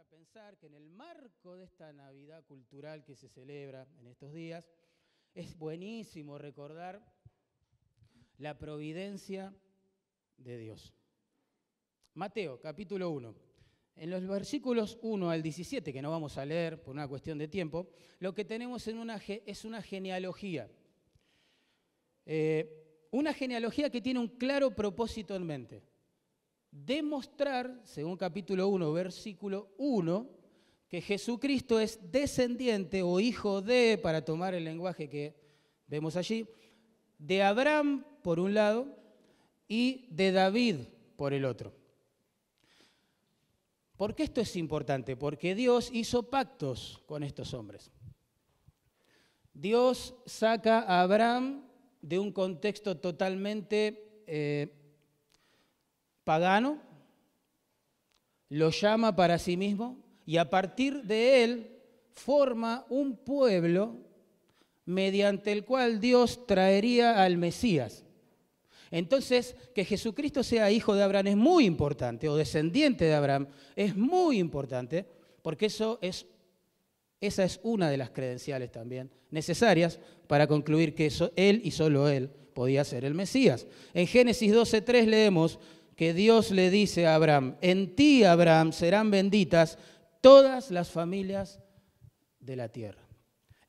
pensar que en el marco de esta Navidad cultural que se celebra en estos días, es buenísimo recordar la providencia de Dios. Mateo, capítulo 1. En los versículos 1 al 17, que no vamos a leer por una cuestión de tiempo, lo que tenemos es una genealogía. Una genealogía que tiene un claro propósito en mente. Demostrar, según capítulo 1, versículo 1, que Jesucristo es descendiente o hijo de, para tomar el lenguaje que vemos allí, de Abraham por un lado y de David por el otro. ¿Por qué esto es importante? Porque Dios hizo pactos con estos hombres. Dios saca a Abraham de un contexto totalmente pagano, lo llama para sí mismo y a partir de él forma un pueblo mediante el cual Dios traería al Mesías. Entonces, que Jesucristo sea hijo de Abraham es muy importante, o descendiente de Abraham es muy importante, porque esa es una de las credenciales también necesarias para concluir que él y solo él podía ser el Mesías. En Génesis 12:3 leemos que Dios le dice a Abraham: en ti, Abraham, serán benditas todas las familias de la tierra.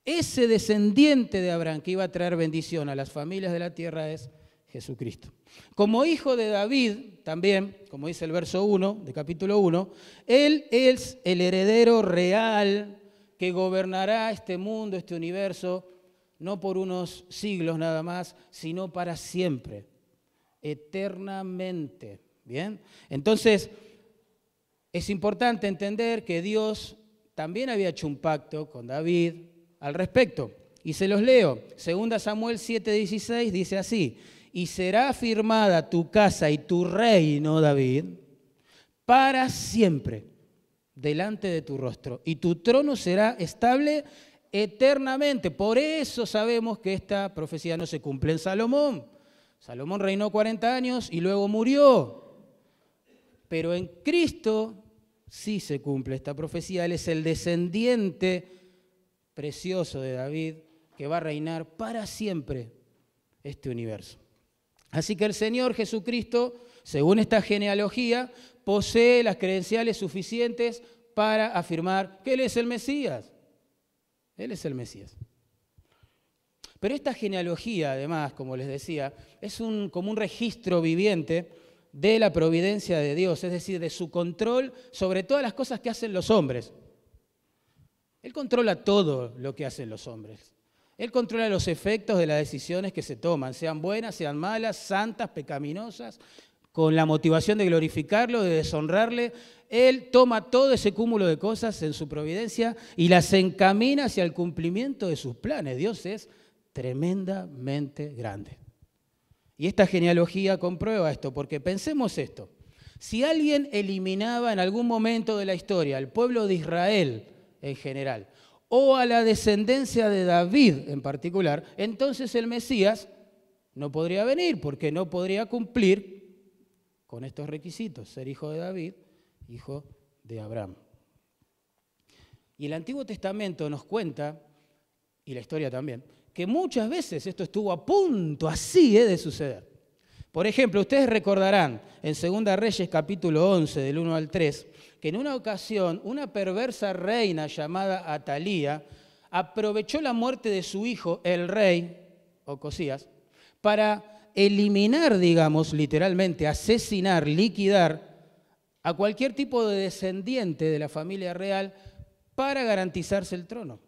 Ese descendiente de Abraham que iba a traer bendición a las familias de la tierra es Jesucristo. Como hijo de David, también, como dice el verso 1 de capítulo 1, él es el heredero real que gobernará este mundo, este universo, no por unos siglos nada más, sino para siempre, eternamente. ¿Bien? Entonces, es importante entender que Dios también había hecho un pacto con David al respecto. Y se los leo. 2 Samuel 7:16 dice así: y será firmada tu casa y tu reino, David, para siempre delante de tu rostro, y tu trono será estable eternamente. Por eso sabemos que esta profecía no se cumple en Salomón. Salomón reinó 40 años y luego murió. Pero en Cristo sí se cumple esta profecía. Él es el descendiente precioso de David que va a reinar para siempre este universo. Así que el Señor Jesucristo, según esta genealogía, posee las credenciales suficientes para afirmar que Él es el Mesías. Él es el Mesías. Pero esta genealogía, además, como les decía, es como un registro viviente de la providencia de Dios, es decir, de su control sobre todas las cosas que hacen los hombres. Él controla todo lo que hacen los hombres. Él controla los efectos de las decisiones que se toman, sean buenas, sean malas, santas, pecaminosas, con la motivación de glorificarlo, de deshonrarle. Él toma todo ese cúmulo de cosas en su providencia y las encamina hacia el cumplimiento de sus planes. Dios es tremendamente grande. Y esta genealogía comprueba esto, porque pensemos esto. Si alguien eliminaba en algún momento de la historia al pueblo de Israel en general, o a la descendencia de David en particular, entonces el Mesías no podría venir, porque no podría cumplir con estos requisitos: ser hijo de David, hijo de Abraham. Y el Antiguo Testamento nos cuenta, y la historia también, que muchas veces esto estuvo a punto así de suceder. Por ejemplo, ustedes recordarán en 2 Reyes capítulo 11, del 1 al 3, que en una ocasión una perversa reina llamada Atalía aprovechó la muerte de su hijo, el rey Ocosías, para eliminar, digamos, literalmente, asesinar, liquidar a cualquier tipo de descendiente de la familia real para garantizarse el trono.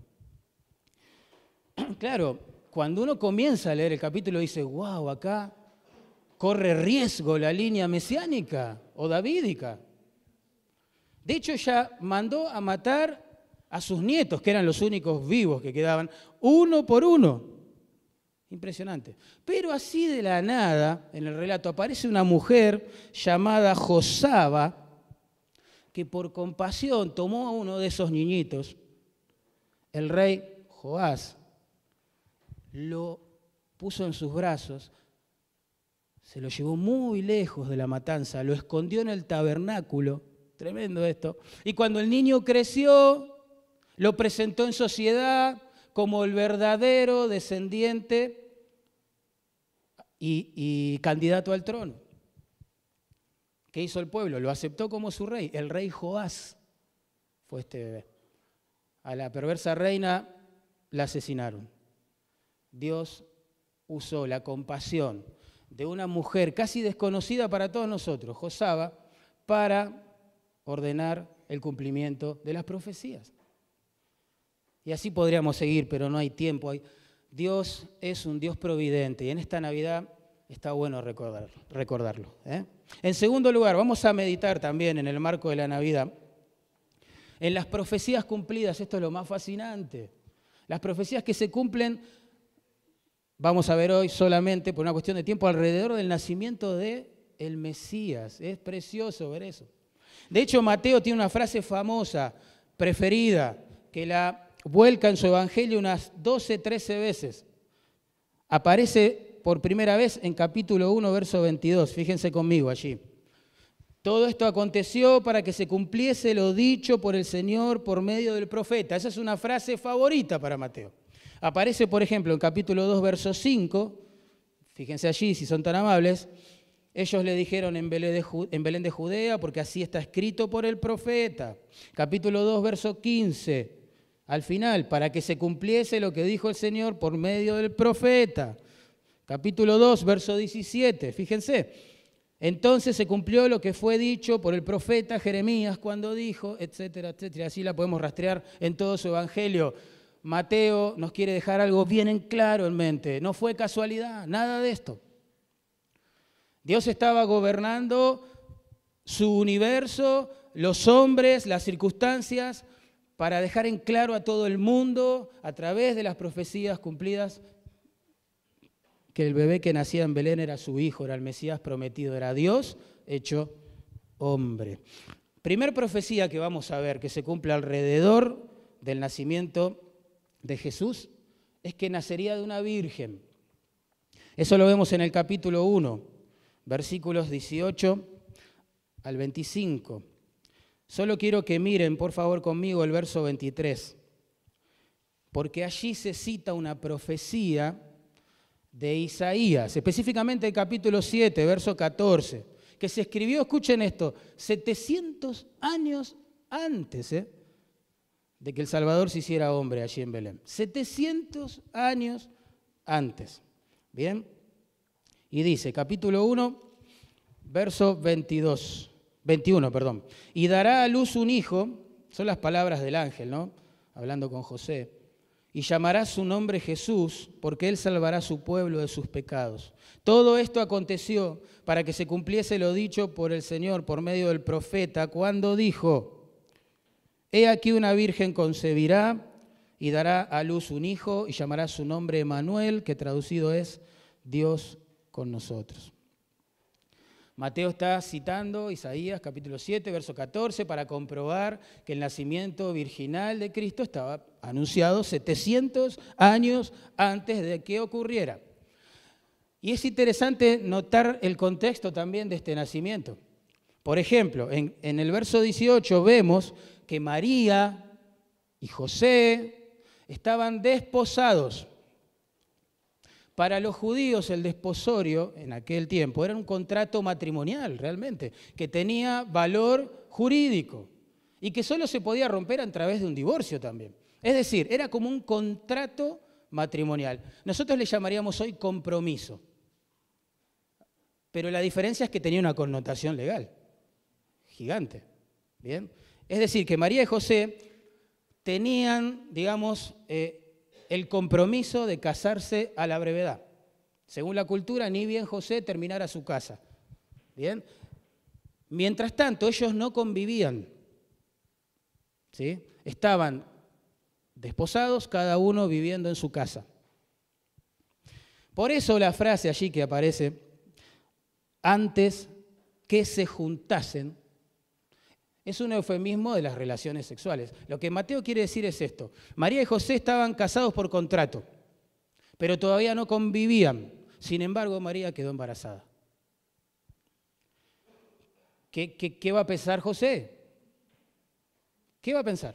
Claro, cuando uno comienza a leer el capítulo dice: wow, acá corre riesgo la línea mesiánica o davídica. De hecho, ella mandó a matar a sus nietos, que eran los únicos vivos que quedaban, uno por uno. Impresionante. Pero así de la nada, en el relato, aparece una mujer llamada Josaba, que por compasión tomó a uno de esos niñitos, el rey Joás, lo puso en sus brazos, se lo llevó muy lejos de la matanza, lo escondió en el tabernáculo tremendo esto. Y cuando el niño creció, lo presentó en sociedad como el verdadero descendiente y candidato al trono. ¿Qué hizo el pueblo? Lo aceptó como su rey. El rey Joás fue este bebé. A la perversa reina la asesinaron. Dios usó la compasión de una mujer casi desconocida para todos nosotros, Josaba, para ordenar el cumplimiento de las profecías. Y así podríamos seguir, pero no hay tiempo. Dios es un Dios providente y en esta Navidad está bueno recordarlo. En segundo lugar, vamos a meditar también en el marco de la Navidad en las profecías cumplidas. Esto es lo más fascinante. Las profecías que se cumplen, vamos a ver hoy solamente por una cuestión de tiempo, alrededor del nacimiento del Mesías. Es precioso ver eso. De hecho, Mateo tiene una frase famosa, preferida, que la vuelca en su evangelio unas 12, 13 veces. Aparece por primera vez en capítulo 1, verso 22. Fíjense conmigo allí. Todo esto aconteció para que se cumpliese lo dicho por el Señor por medio del profeta. Esa es una frase favorita para Mateo. Aparece, por ejemplo, en capítulo 2, verso 5. Fíjense allí, si son tan amables. Ellos le dijeron en Belén de Judea, porque así está escrito por el profeta. Capítulo 2, verso 15. Al final, para que se cumpliese lo que dijo el Señor por medio del profeta. Capítulo 2, verso 17. Fíjense. Entonces se cumplió lo que fue dicho por el profeta Jeremías cuando dijo, etcétera, etcétera. Así la podemos rastrear en todo su evangelio. Mateo nos quiere dejar algo bien en claro en mente. No fue casualidad, nada de esto. Dios estaba gobernando su universo, los hombres, las circunstancias, para dejar en claro a todo el mundo, a través de las profecías cumplidas, que el bebé que nacía en Belén era su hijo, era el Mesías prometido, era Dios hecho hombre. Primer profecía que vamos a ver que se cumple alrededor del nacimiento de Jesús es que nacería de una virgen. Eso lo vemos en el capítulo 1, versículos 18 al 25. Solo quiero que miren, por favor, conmigo el verso 23, porque allí se cita una profecía de Isaías, específicamente el capítulo 7, verso 14, que se escribió, escuchen esto, 700 años antes de que el Salvador se hiciera hombre allí en Belén. 700 años antes. ¿Bien? Y dice, capítulo 1, verso 21. Y dará a luz un hijo, son las palabras del ángel, ¿no? Hablando con José. Y llamará su nombre Jesús, porque él salvará a su pueblo de sus pecados. Todo esto aconteció para que se cumpliese lo dicho por el Señor por medio del profeta, cuando dijo, he aquí una virgen concebirá y dará a luz un hijo y llamará su nombre Emmanuel, que traducido es Dios con nosotros. Mateo está citando Isaías capítulo 7, verso 14, para comprobar que el nacimiento virginal de Cristo estaba anunciado 700 años antes de que ocurriera. Y es interesante notar el contexto también de este nacimiento. Por ejemplo, en el verso 18 vemos que María y José estaban desposados. Para los judíos el desposorio en aquel tiempo era un contrato matrimonial realmente, que tenía valor jurídico y que solo se podía romper a través de un divorcio también. Es decir, era como un contrato matrimonial. Nosotros le llamaríamos hoy compromiso, pero la diferencia es que tenía una connotación legal gigante. ¿Bien? Es decir, que María y José tenían, digamos, el compromiso de casarse a la brevedad. Según la cultura, ni bien José terminara su casa. ¿Bien? Mientras tanto, ellos no convivían. ¿Sí? Estaban desposados, cada uno viviendo en su casa. Por eso la frase allí que aparece, antes que se juntasen, es un eufemismo de las relaciones sexuales. Lo que Mateo quiere decir es esto. María y José estaban casados por contrato, pero todavía no convivían. Sin embargo, María quedó embarazada. ¿Qué va a pensar José? ¿qué va a pensar?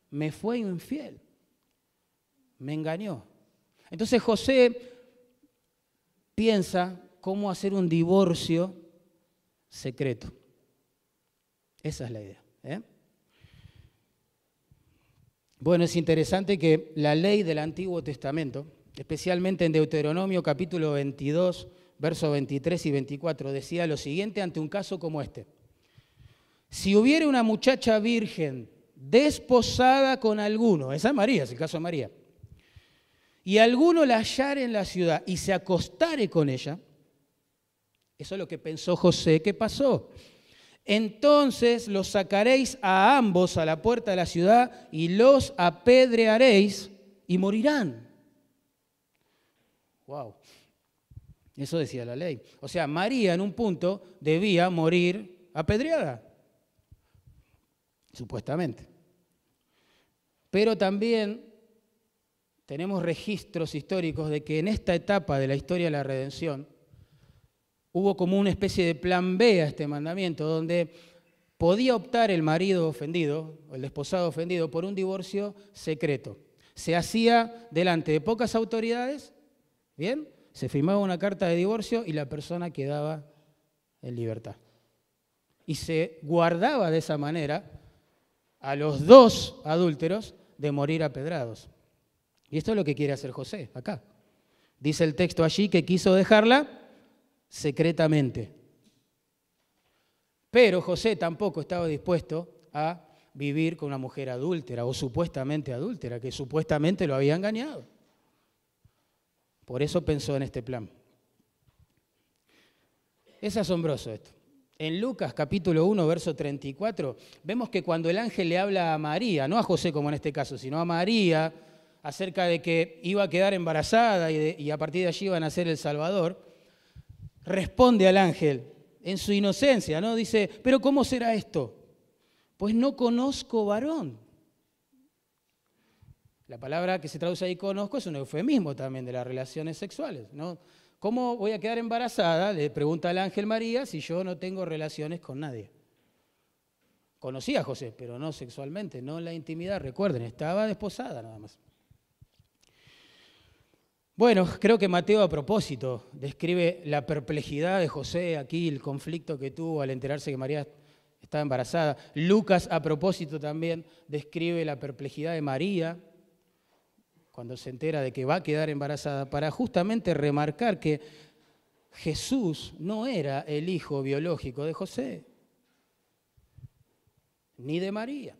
Me fue infiel, me engañó. Entonces José piensa cómo hacer un divorcio secreto. Esa es la idea. Bueno, es interesante que la ley del Antiguo Testamento, especialmente en Deuteronomio capítulo 22, versos 23 y 24, decía lo siguiente ante un caso como este. Si hubiera una muchacha virgen desposada con alguno, esa es María, es el caso de María, y alguno la hallare en la ciudad y se acostare con ella, eso es lo que pensó José que pasó. Entonces los sacaréis a ambos a la puerta de la ciudad y los apedrearéis y morirán. Wow, eso decía la ley. O sea, María en un punto debía morir apedreada, supuestamente. Pero también tenemos registros históricos de que en esta etapa de la historia de la redención hubo como una especie de plan B a este mandamiento, donde podía optar el marido ofendido, o el desposado ofendido, por un divorcio secreto. Se hacía delante de pocas autoridades, ¿bien? Se firmaba una carta de divorcio y la persona quedaba en libertad. Y se guardaba de esa manera a los dos adúlteros de morir apedrados. Y esto es lo que quiere hacer José acá. Dice el texto allí que quiso dejarla secretamente. Pero José tampoco estaba dispuesto a vivir con una mujer adúltera o supuestamente adúltera, que supuestamente lo había engañado. Por eso pensó en este plan. Es asombroso esto. En Lucas capítulo 1, verso 34, vemos que cuando el ángel le habla a María, no a José como en este caso, sino a María, acerca de que iba a quedar embarazada y a partir de allí iba a nacer el Salvador, responde al ángel en su inocencia, ¿no? Dice, ¿pero cómo será esto? Pues no conozco varón. La palabra que se traduce ahí conozco es un eufemismo también de las relaciones sexuales, ¿no? ¿Cómo voy a quedar embarazada? Le pregunta al ángel María si yo no tengo relaciones con nadie. Conocía a José, pero no sexualmente, no en la intimidad, recuerden, estaba desposada nada más. Bueno, creo que Mateo a propósito describe la perplejidad de José aquí, el conflicto que tuvo al enterarse que María estaba embarazada. Lucas a propósito también describe la perplejidad de María cuando se entera de que va a quedar embarazada, para justamente remarcar que Jesús no era el hijo biológico de José, ni de María.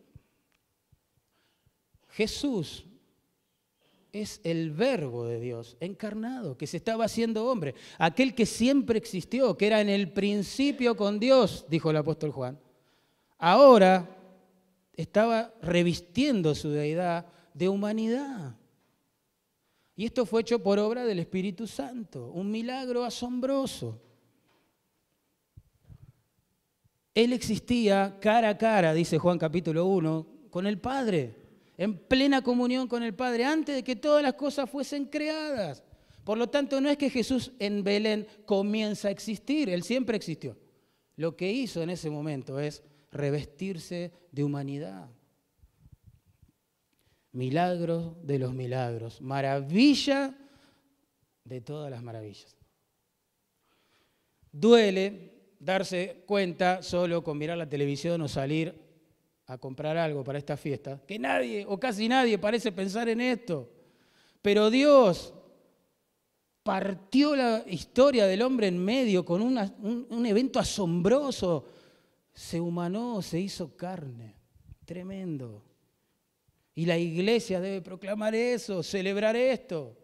Jesús es el Verbo de Dios encarnado, que se estaba haciendo hombre, aquel que siempre existió, que era en el principio con Dios, dijo el apóstol Juan. Ahora estaba revistiendo su deidad de humanidad. Y esto fue hecho por obra del Espíritu Santo, un milagro asombroso. Él existía cara a cara, dice Juan capítulo 1, con el Padre, en plena comunión con el Padre, antes de que todas las cosas fuesen creadas. Por lo tanto, no es que Jesús en Belén comienza a existir, Él siempre existió. Lo que hizo en ese momento es revestirse de humanidad. Milagro de los milagros, maravilla de todas las maravillas. Duele darse cuenta solo con mirar la televisión o salir a comprar algo para esta fiesta, que nadie o casi nadie parece pensar en esto. Pero Dios partió la historia del hombre en medio con un evento asombroso. Se humanó, se hizo carne. Tremendo. Y la iglesia debe proclamar eso, celebrar esto.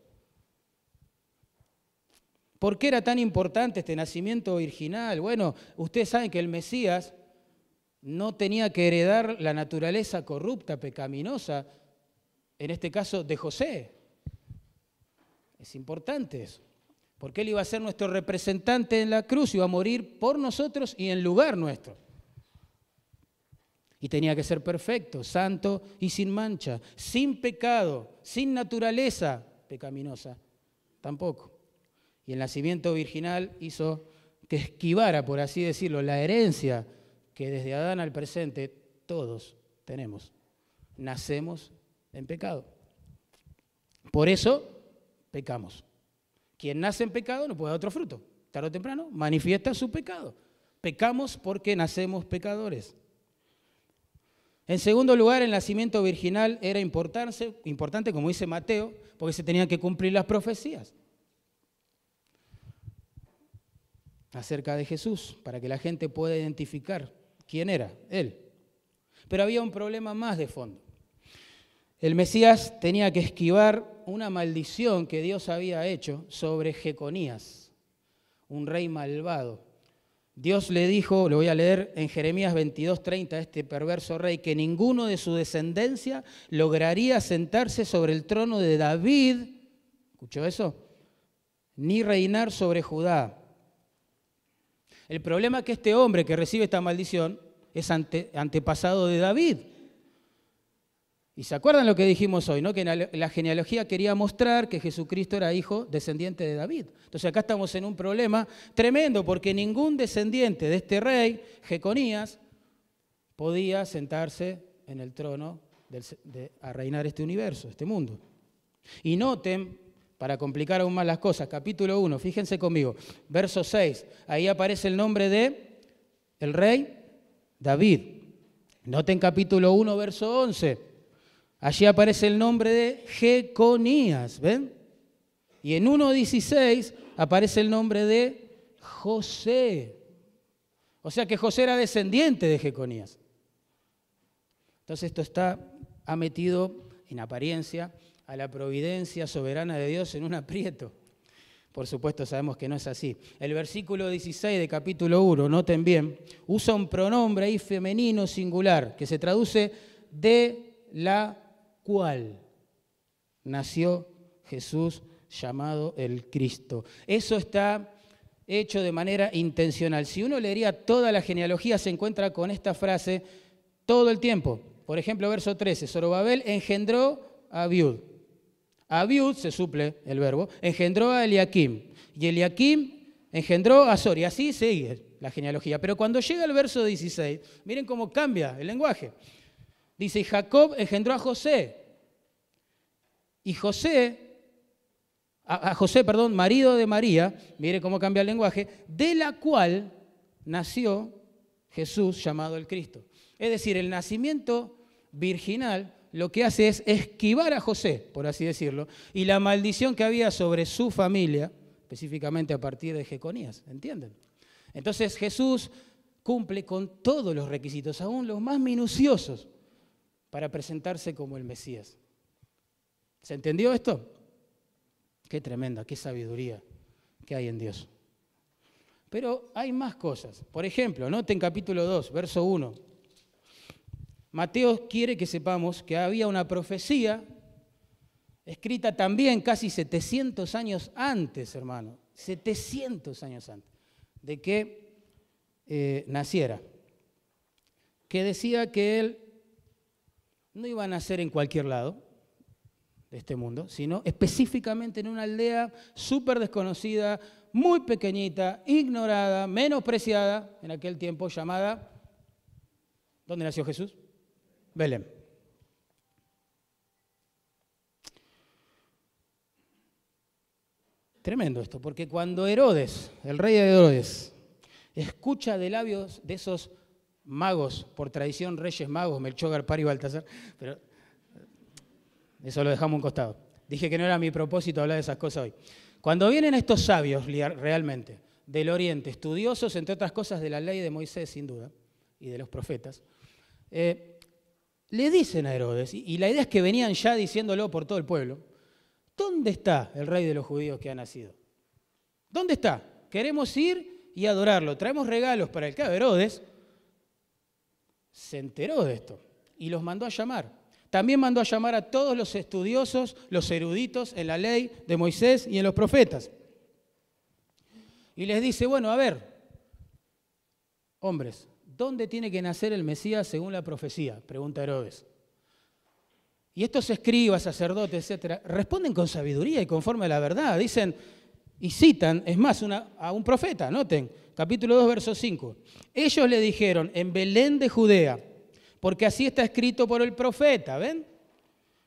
¿Por qué era tan importante este nacimiento virginal? Bueno, ustedes saben que el Mesías no tenía que heredar la naturaleza corrupta, pecaminosa, en este caso de José. Es importante eso, porque él iba a ser nuestro representante en la cruz, iba a morir por nosotros y en lugar nuestro. Y tenía que ser perfecto, santo y sin mancha, sin pecado, sin naturaleza pecaminosa, tampoco. Y el nacimiento virginal hizo que esquivara, por así decirlo, la herencia que desde Adán al presente todos tenemos nacemos en pecado. Por eso pecamos. Quien nace en pecado no puede dar otro fruto. Tarde o temprano manifiesta su pecado. Pecamos porque nacemos pecadores. En segundo lugar, el nacimiento virginal era importante, como dice Mateo, porque se tenían que cumplir las profecías acerca de Jesús, para que la gente pueda identificar quién era Él. Pero había un problema más de fondo. El Mesías tenía que esquivar una maldición que Dios había hecho sobre Jeconías, un rey malvado. Dios le dijo, lo voy a leer en Jeremías 22:30, a este perverso rey, que ninguno de su descendencia lograría sentarse sobre el trono de David, ¿escuchó eso? Ni reinar sobre Judá. El problema es que este hombre que recibe esta maldición es antepasado de David. ¿Y se acuerdan lo que dijimos hoy, no? Que la genealogía quería mostrar que Jesucristo era hijo descendiente de David. Entonces acá estamos en un problema tremendo, porque ningún descendiente de este rey, Jeconías, podía sentarse en el trono a reinar este universo, este mundo. Y noten, para complicar aún más las cosas, capítulo 1, fíjense conmigo, verso 6, ahí aparece el nombre de el rey David. Noten capítulo 1, verso 11. Allí aparece el nombre de Jeconías, ¿ven? Y en 1:16 aparece el nombre de José. O sea que José era descendiente de Jeconías. Entonces esto ha metido en apariencia a la providencia soberana de Dios en un aprieto. Por supuesto sabemos que no es así. El versículo 16 de capítulo 1, noten bien, usa un pronombre ahí femenino singular que se traduce de la cual nació Jesús llamado el Cristo. Eso está hecho de manera intencional. Si uno leería toda la genealogía, se encuentra con esta frase todo el tiempo. Por ejemplo, verso 13, Zorobabel engendró a Abiud. Abiud, se suple el verbo, engendró a Eliakim. Y Eliakim engendró a Azor. Y así sigue la genealogía. Pero cuando llega el verso 16, miren cómo cambia el lenguaje. Dice, y Jacob engendró a José. Y José, marido de María, mire cómo cambia el lenguaje, de la cual nació Jesús llamado el Cristo. Es decir, el nacimiento virginal lo que hace es esquivar a José, por así decirlo, y la maldición que había sobre su familia, específicamente a partir de Jeconías, ¿entienden? Entonces Jesús cumple con todos los requisitos, aún los más minuciosos, para presentarse como el Mesías. ¿Se entendió esto? Qué tremenda, qué sabiduría que hay en Dios. Pero hay más cosas. Por ejemplo, noten capítulo 2, verso 1. Mateo quiere que sepamos que había una profecía escrita también casi 700 años antes, hermano. 700 años antes de que naciera. Que decía que él no iba a nacer en cualquier lado de este mundo, sino específicamente en una aldea súper desconocida, muy pequeñita, ignorada, menospreciada en aquel tiempo, llamada, ¿dónde nació Jesús? Belén. Tremendo esto, porque cuando Herodes, el rey de Herodes, escucha de labios de esos magos, por tradición reyes magos, Melchor, Gaspar y Baltasar, pero eso lo dejamos a un costado. Dije que no era mi propósito hablar de esas cosas hoy. Cuando vienen estos sabios realmente del Oriente, estudiosos entre otras cosas de la ley de Moisés sin duda, y de los profetas, le dicen a Herodes, y la idea es que venían ya diciéndolo por todo el pueblo, ¿dónde está el rey de los judíos que ha nacido? ¿Dónde está? Queremos ir y adorarlo, traemos regalos para él. Claro, Herodes se enteró de esto y los mandó a llamar. También mandó a llamar a todos los estudiosos, los eruditos en la ley de Moisés y en los profetas. Y les dice, bueno, a ver, hombres, ¿dónde tiene que nacer el Mesías según la profecía? Pregunta Herodes. Y estos escribas, sacerdotes, etcétera, responden con sabiduría y conforme a la verdad. Dicen y citan, es más, a un profeta, noten, capítulo 2, verso 5. Ellos le dijeron, en Belén de Judea, porque así está escrito por el profeta, ¿ven?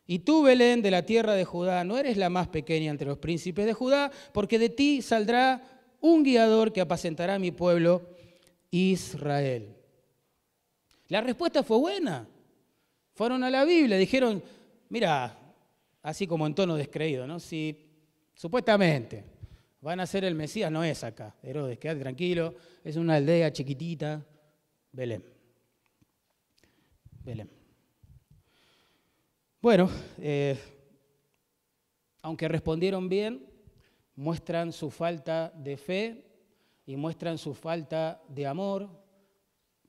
Y tú, Belén, de la tierra de Judá, no eres la más pequeña entre los príncipes de Judá, porque de ti saldrá un guiador que apacentará a mi pueblo Israel. La respuesta fue buena. Fueron a la Biblia, dijeron, mira, así como en tono descreído, ¿no? Si supuestamente van a ser el Mesías, no es acá. Herodes, quédate tranquilo, es una aldea chiquitita, Belén. Belén. Bueno, aunque respondieron bien, muestran su falta de fe y muestran su falta de amor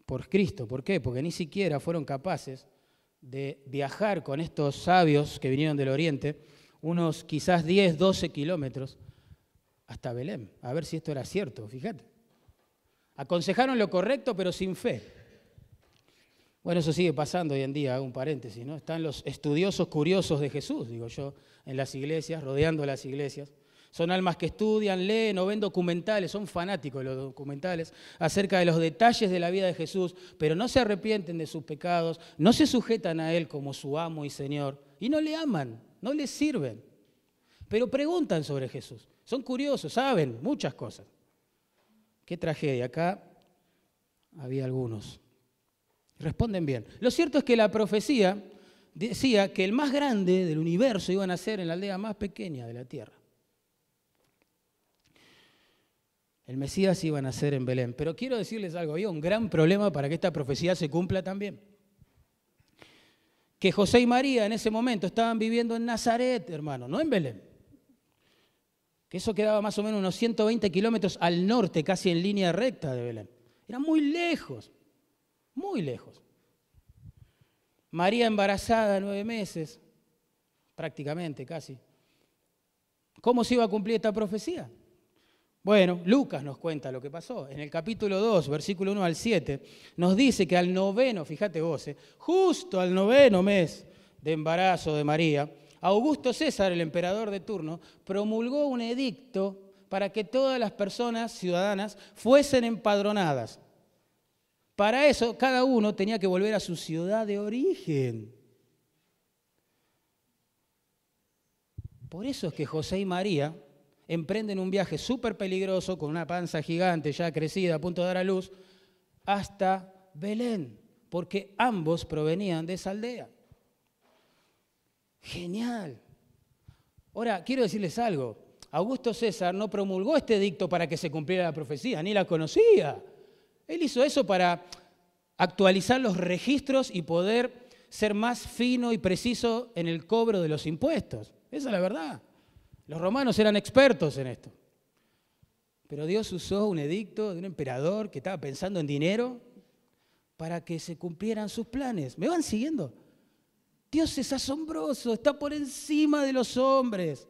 por Cristo. ¿Por qué? Porque ni siquiera fueron capaces de viajar con estos sabios que vinieron del Oriente, unos quizás 10, 12 kilómetros, hasta Belén, a ver si esto era cierto, fíjate. Aconsejaron lo correcto, pero sin fe. Bueno, eso sigue pasando hoy en día, hago un paréntesis, ¿no? Están los estudiosos curiosos de Jesús, digo yo, en las iglesias, rodeando las iglesias. Son almas que estudian, leen o ven documentales, son fanáticos de los documentales acerca de los detalles de la vida de Jesús, pero no se arrepienten de sus pecados, no se sujetan a Él como su amo y Señor, y no le aman, no le sirven. Pero preguntan sobre Jesús, son curiosos, saben muchas cosas. Qué tragedia, acá había algunos. Responden bien. Lo cierto es que la profecía decía que el más grande del universo iba a nacer en la aldea más pequeña de la tierra. El Mesías iba a nacer en Belén. Pero quiero decirles algo, había un gran problema para que esta profecía se cumpla también. Que José y María en ese momento estaban viviendo en Nazaret, hermano, no en Belén. Que eso quedaba más o menos unos 120 kilómetros al norte, casi en línea recta de Belén. Era muy lejos. Muy lejos. María embarazada 9 meses, prácticamente, casi. ¿Cómo se iba a cumplir esta profecía? Bueno, Lucas nos cuenta lo que pasó. En el capítulo 2, versículo 1 al 7, nos dice que al noveno, fíjate vos, justo al noveno mes de embarazo de María, Augusto César, el emperador de turno, promulgó un edicto para que todas las personas ciudadanas fuesen empadronadas. Para eso, cada uno tenía que volver a su ciudad de origen. Por eso es que José y María emprenden un viaje súper peligroso, con una panza gigante ya crecida, a punto de dar a luz, hasta Belén, porque ambos provenían de esa aldea. Genial. Ahora, quiero decirles algo. Augusto César no promulgó este edicto para que se cumpliera la profecía, ni la conocía. Él hizo eso para actualizar los registros y poder ser más fino y preciso en el cobro de los impuestos. Esa es la verdad. Los romanos eran expertos en esto. Pero Dios usó un edicto de un emperador que estaba pensando en dinero para que se cumplieran sus planes. ¿Me van siguiendo? Dios es asombroso, está por encima de los hombres.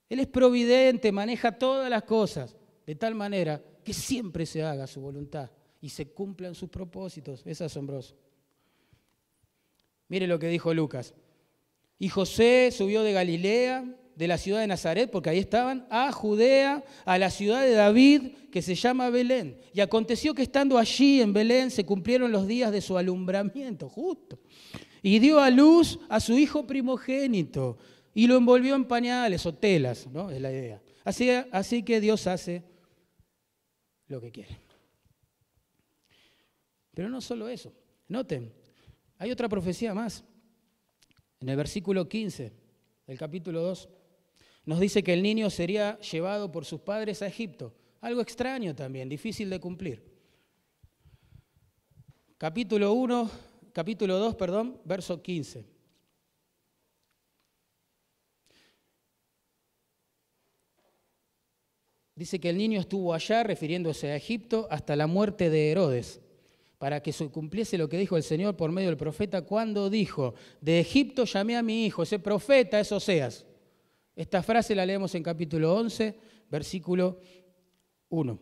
Él es providente, maneja todas las cosas de tal manera que siempre se haga su voluntad y se cumplan sus propósitos. Es asombroso. Mire lo que dijo Lucas. Y José subió de Galilea, de la ciudad de Nazaret, porque ahí estaban, a Judea, a la ciudad de David, que se llama Belén. Y aconteció que estando allí en Belén se cumplieron los días de su alumbramiento, justo. Y dio a luz a su hijo primogénito y lo envolvió en pañales o telas, ¿no? Es la idea. Así que Dios hace lo que quiere. Pero no solo eso. Noten, hay otra profecía más. En el versículo 15 del capítulo 2, nos dice que el niño sería llevado por sus padres a Egipto. Algo extraño también, difícil de cumplir. Capítulo 2, verso 15. Dice que el niño estuvo allá, refiriéndose a Egipto, hasta la muerte de Herodes, para que se cumpliese lo que dijo el Señor por medio del profeta cuando dijo, de Egipto llamé a mi hijo. Ese profeta es Oseas. Esta frase la leemos en capítulo 11, versículo 1.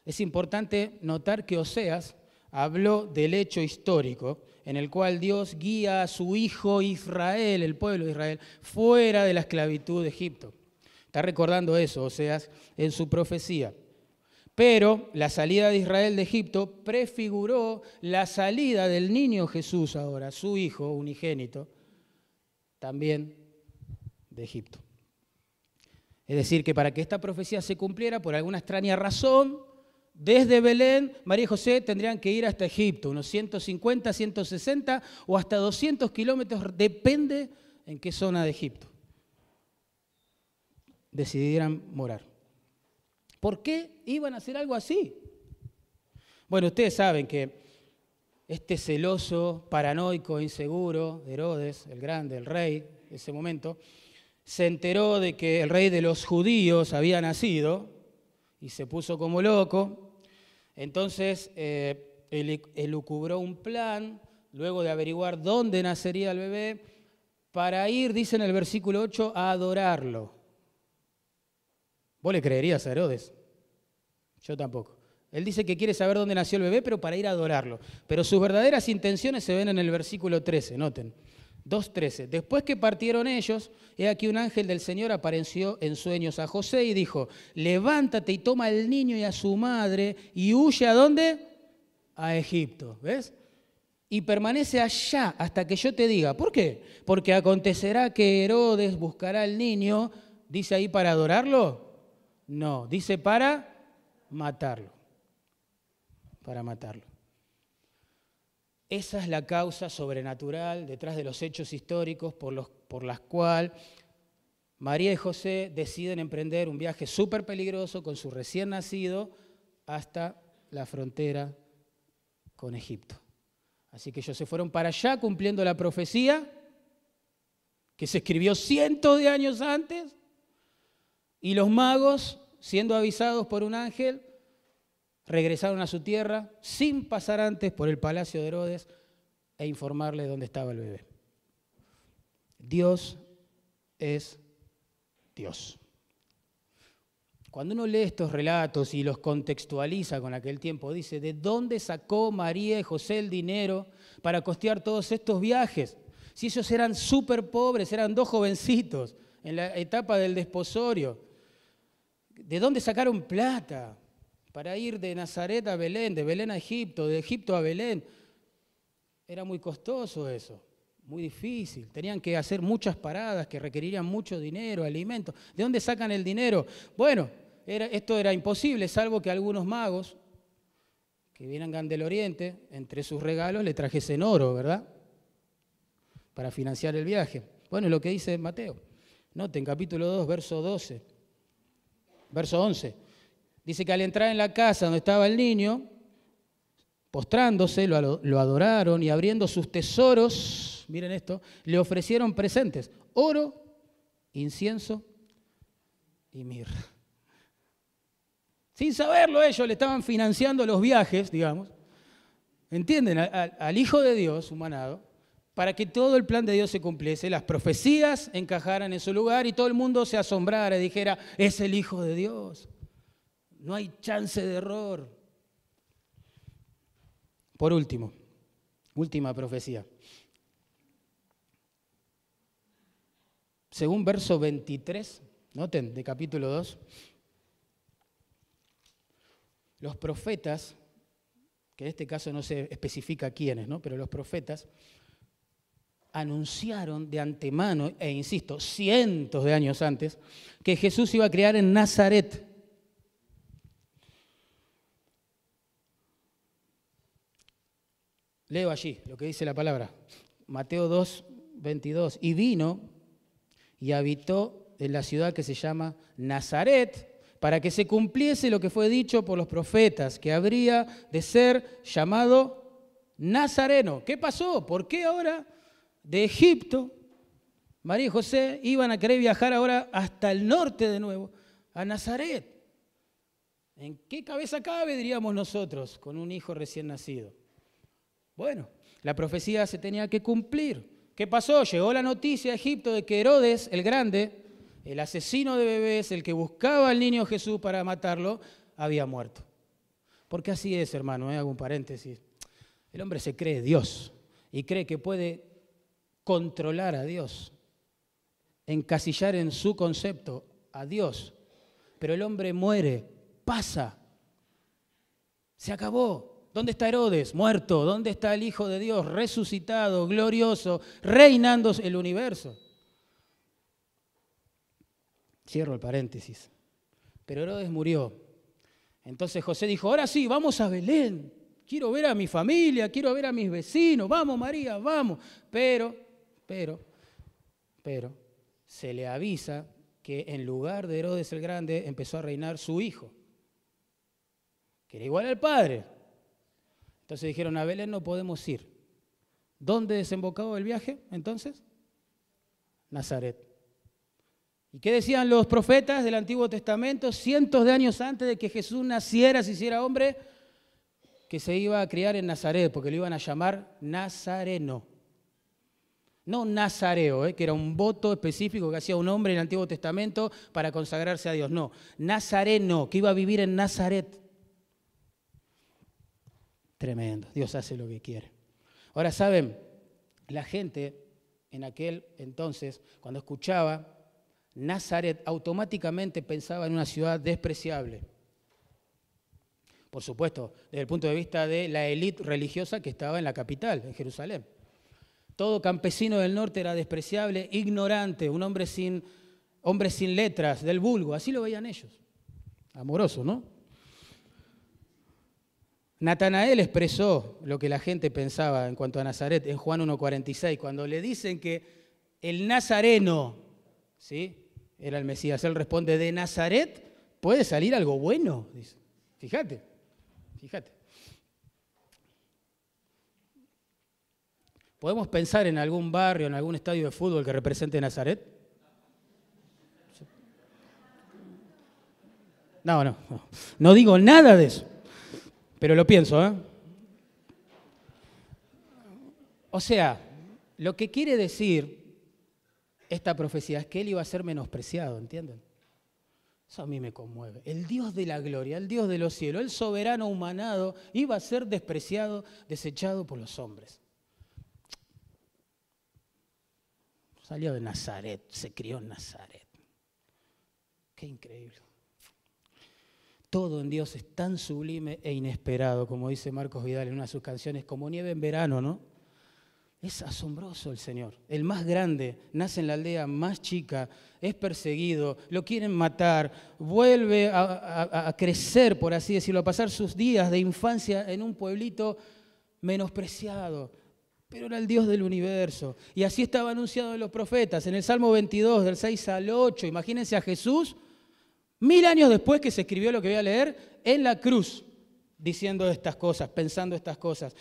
Es importante notar que Oseas habló del hecho histórico en el cual Dios guía a su hijo Israel, el pueblo de Israel, fuera de la esclavitud de Egipto. Está recordando eso Oseas en su profecía. Pero la salida de Israel de Egipto prefiguró la salida del niño Jesús ahora, su hijo unigénito, también de Egipto. Es decir, que para que esta profecía se cumpliera, por alguna extraña razón, desde Belén, María y José tendrían que ir hasta Egipto, unos 150, 160 o hasta 200 kilómetros, depende en qué zona de Egipto decidieran morar. ¿Por qué iban a hacer algo así? Bueno, ustedes saben que este celoso, paranoico, inseguro de Herodes, el grande, el rey de ese momento, se enteró de que el rey de los judíos había nacido y se puso como loco. Entonces, elucubró un plan, luego de averiguar dónde nacería el bebé, para ir, dice en el versículo 8, a adorarlo. ¿Vos le creerías a Herodes? Yo tampoco. Él dice que quiere saber dónde nació el bebé, pero para ir a adorarlo. Pero sus verdaderas intenciones se ven en el versículo 13, noten. 2:13. Después que partieron ellos, he aquí un ángel del Señor apareció en sueños a José y dijo, levántate y toma al niño y a su madre y huye ¿a dónde? A Egipto. ¿Ves? Y permanece allá hasta que yo te diga. ¿Por qué? Porque acontecerá que Herodes buscará al niño, ¿dice ahí para adorarlo? No, dice para matarlo. Para matarlo. Esa es la causa sobrenatural detrás de los hechos históricos por las cuales María y José deciden emprender un viaje súper peligroso con su recién nacido hasta la frontera con Egipto. Así que ellos se fueron para allá cumpliendo la profecía que se escribió cientos de años antes y los magos, siendo avisados por un ángel, regresaron a su tierra sin pasar antes por el palacio de Herodes e informarle dónde estaba el bebé. Dios es Dios. Cuando uno lee estos relatos y los contextualiza con aquel tiempo, dice, ¿de dónde sacó María y José el dinero para costear todos estos viajes? Si ellos eran súper pobres, eran dos jovencitos en la etapa del desposorio. ¿De dónde sacaron plata para ir de Nazaret a Belén, de Belén a Egipto, de Egipto a Belén? Era muy costoso eso, muy difícil. Tenían que hacer muchas paradas que requerirían mucho dinero, alimentos. ¿De dónde sacan el dinero? Bueno, esto era imposible, salvo que algunos magos que vengan del Oriente, entre sus regalos le trajesen oro, ¿verdad? Para financiar el viaje. Bueno, es lo que dice Mateo. Noten, capítulo 2, verso 12, verso 11. Dice que al entrar en la casa donde estaba el niño, postrándose, lo adoraron y abriendo sus tesoros, miren esto, le ofrecieron presentes, oro, incienso y mirra. Sin saberlo ellos le estaban financiando los viajes, digamos, ¿entienden? Al Hijo de Dios, humanado, para que todo el plan de Dios se cumpliese, las profecías encajaran en su lugar y todo el mundo se asombrara y dijera, es el Hijo de Dios. No hay chance de error. Por último, última profecía. Según verso 23, noten, de capítulo 2, los profetas, que en este caso no se especifica quiénes, ¿no? Pero los profetas anunciaron de antemano, e insisto, cientos de años antes, que Jesús iba a criar en Nazaret. Leo allí lo que dice la palabra, Mateo 2, 22. Y vino y habitó en la ciudad que se llama Nazaret, para que se cumpliese lo que fue dicho por los profetas, que habría de ser llamado Nazareno. ¿Qué pasó? ¿Por qué ahora de Egipto María y José iban a querer viajar ahora hasta el norte de nuevo, a Nazaret? ¿En qué cabeza cabe, diríamos nosotros, con un hijo recién nacido? Bueno, la profecía se tenía que cumplir. ¿Qué pasó? Llegó la noticia a Egipto de que Herodes, el grande, el asesino de bebés, el que buscaba al niño Jesús para matarlo, había muerto. Porque así es, hermano, hago un paréntesis. El hombre se cree Dios y cree que puede controlar a Dios, encasillar en su concepto a Dios. Pero el hombre muere, pasa. Se acabó. ¿Dónde está Herodes? Muerto. ¿Dónde está el Hijo de Dios? Resucitado, glorioso, reinando el universo. Cierro el paréntesis. Pero Herodes murió. Entonces José dijo, ahora sí, vamos a Belén. Quiero ver a mi familia, quiero ver a mis vecinos. Vamos, María, vamos. Pero, se le avisa que en lugar de Herodes el Grande empezó a reinar su hijo, que era igual al padre. Entonces dijeron, a Belén no podemos ir. ¿Dónde desembocaba el viaje entonces? Nazaret. ¿Y qué decían los profetas del Antiguo Testamento cientos de años antes de que Jesús naciera, se hiciera hombre? Que se iba a criar en Nazaret, porque lo iban a llamar Nazareno. No Nazareo, que era un voto específico que hacía un hombre en el Antiguo Testamento para consagrarse a Dios. No, Nazareno, que iba a vivir en Nazaret. Tremendo, Dios hace lo que quiere. Ahora, ¿saben? La gente en aquel entonces, cuando escuchaba Nazaret, automáticamente pensaba en una ciudad despreciable. Por supuesto, desde el punto de vista de la élite religiosa que estaba en la capital, en Jerusalén. Todo campesino del norte era despreciable, ignorante, un hombre sin letras, del vulgo, así lo veían ellos. Amoroso, ¿no? Natanael expresó lo que la gente pensaba en cuanto a Nazaret en Juan 1:46, cuando le dicen que el nazareno, ¿sí?, era el Mesías. Él responde, ¿de Nazaret puede salir algo bueno? Dice. Fíjate. ¿Podemos pensar en algún barrio, en algún estadio de fútbol que represente Nazaret? No digo nada de eso, pero lo pienso, ¿eh? O sea, lo que quiere decir esta profecía es que él iba a ser menospreciado, ¿entienden? Eso a mí me conmueve. El Dios de la gloria, el Dios de los cielos, el soberano humanado, iba a ser despreciado, desechado por los hombres. Salió de Nazaret, se crió en Nazaret. Qué increíble. Todo en Dios es tan sublime e inesperado, como dice Marcos Vidal en una de sus canciones, como nieve en verano, ¿no? Es asombroso el Señor. El más grande nace en la aldea más chica, es perseguido, lo quieren matar, vuelve a crecer, por así decirlo, a pasar sus días de infancia en un pueblito menospreciado. Pero era el Dios del universo. Y así estaba anunciado en los profetas. En el Salmo 22, del 6 al 8, imagínense a Jesús, 1000 años después que se escribió lo que voy a leer, en la cruz, diciendo estas cosas, pensando estas cosas.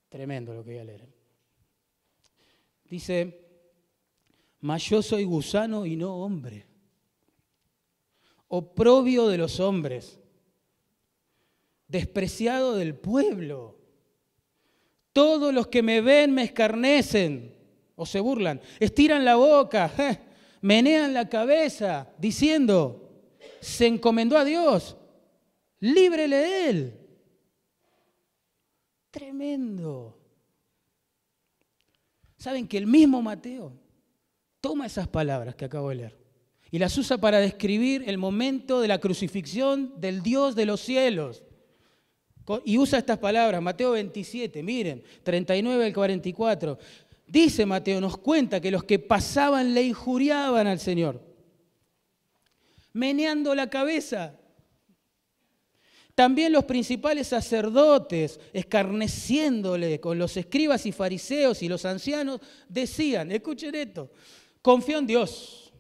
Tremendo lo que voy a leer. Dice, mas yo soy gusano y no hombre, oprobio de los hombres, despreciado del pueblo. Todos los que me ven me escarnecen o se burlan, estiran la boca, menean la cabeza, diciendo, se encomendó a Dios, líbrele de él. Tremendo. ¿Saben que el mismo Mateo toma esas palabras que acabo de leer y las usa para describir el momento de la crucifixión del Dios de los cielos? Y usa estas palabras, Mateo 27, miren, 39 al 44. Dice Mateo, nos cuenta que los que pasaban le injuriaban al Señor, meneando la cabeza. También los principales sacerdotes, escarneciéndole con los escribas y fariseos y los ancianos, decían, escuchen esto, confío en Dios,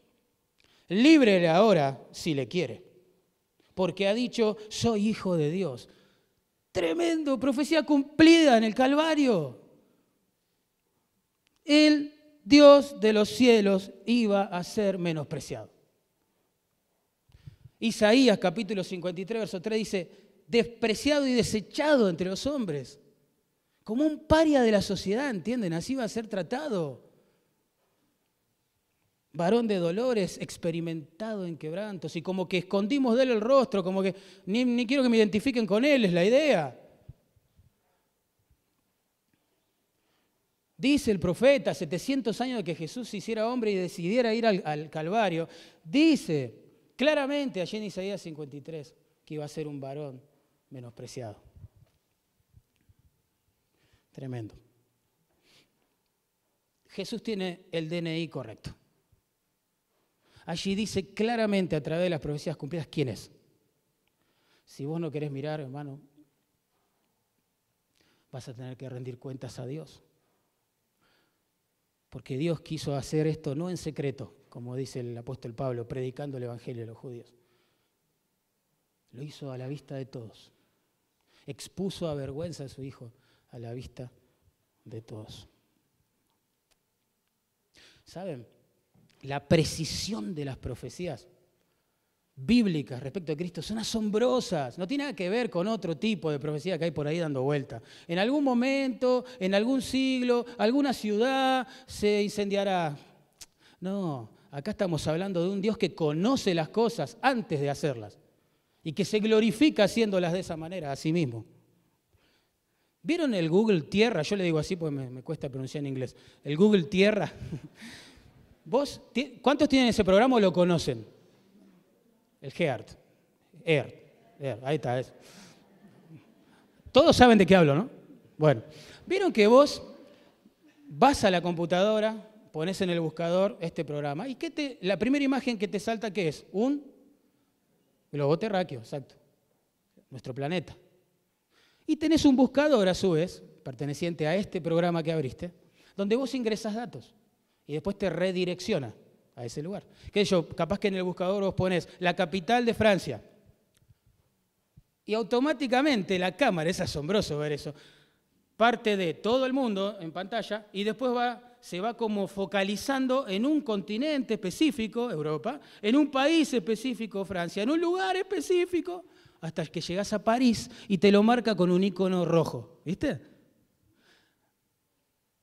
líbrele ahora si le quiere, porque ha dicho, soy hijo de Dios. Tremendo, profecía cumplida en el Calvario. El Dios de los cielos iba a ser menospreciado. Isaías capítulo 53, verso 3 dice, despreciado y desechado entre los hombres, como un paria de la sociedad, ¿entienden? Así va a ser tratado. Varón de dolores, experimentado en quebrantos, y como que escondimos de él el rostro, como que ni quiero que me identifiquen con él, es la idea. Dice el profeta, 700 años de que Jesús se hiciera hombre y decidiera ir al Calvario, dice claramente allí en Isaías 53 que iba a ser un varón menospreciado. Tremendo. Jesús tiene el DNI correcto. Allí dice claramente a través de las profecías cumplidas quién es. Si vos no querés mirar, hermano, vas a tener que rendir cuentas a Dios. Porque Dios quiso hacer esto no en secreto, como dice el apóstol Pablo, predicando el evangelio a los judíos. Lo hizo a la vista de todos. Expuso a vergüenza a su Hijo a la vista de todos. ¿Saben? La precisión de las profecías bíblicas respecto a Cristo son asombrosas. No tiene nada que ver con otro tipo de profecía que hay por ahí dando vuelta. En algún momento, en algún siglo, alguna ciudad se incendiará. No, acá estamos hablando de un Dios que conoce las cosas antes de hacerlas y que se glorifica haciéndolas de esa manera a sí mismo. ¿Vieron el Google Tierra? Yo le digo así porque me cuesta pronunciar en inglés. El Google Tierra. ¿Cuántos tienen ese programa o lo conocen? El Earth, ahí está. Todos saben de qué hablo, ¿no? Bueno, vieron que vos vas a la computadora, pones en el buscador este programa, y la primera imagen que te salta, ¿qué es? Un globo terráqueo, exacto, nuestro planeta. Y tenés un buscador, a su vez, perteneciente a este programa que abriste, donde vos ingresas datos y después te redirecciona a ese lugar. ¿Qué sé yo? Capaz que en el buscador vos pones la capital de Francia. Y automáticamente la cámara, es asombroso ver eso, parte de todo el mundo en pantalla y después se va como focalizando en un continente específico, Europa, en un país específico, Francia, en un lugar específico, hasta que llegás a París y te lo marca con un icono rojo. ¿Viste?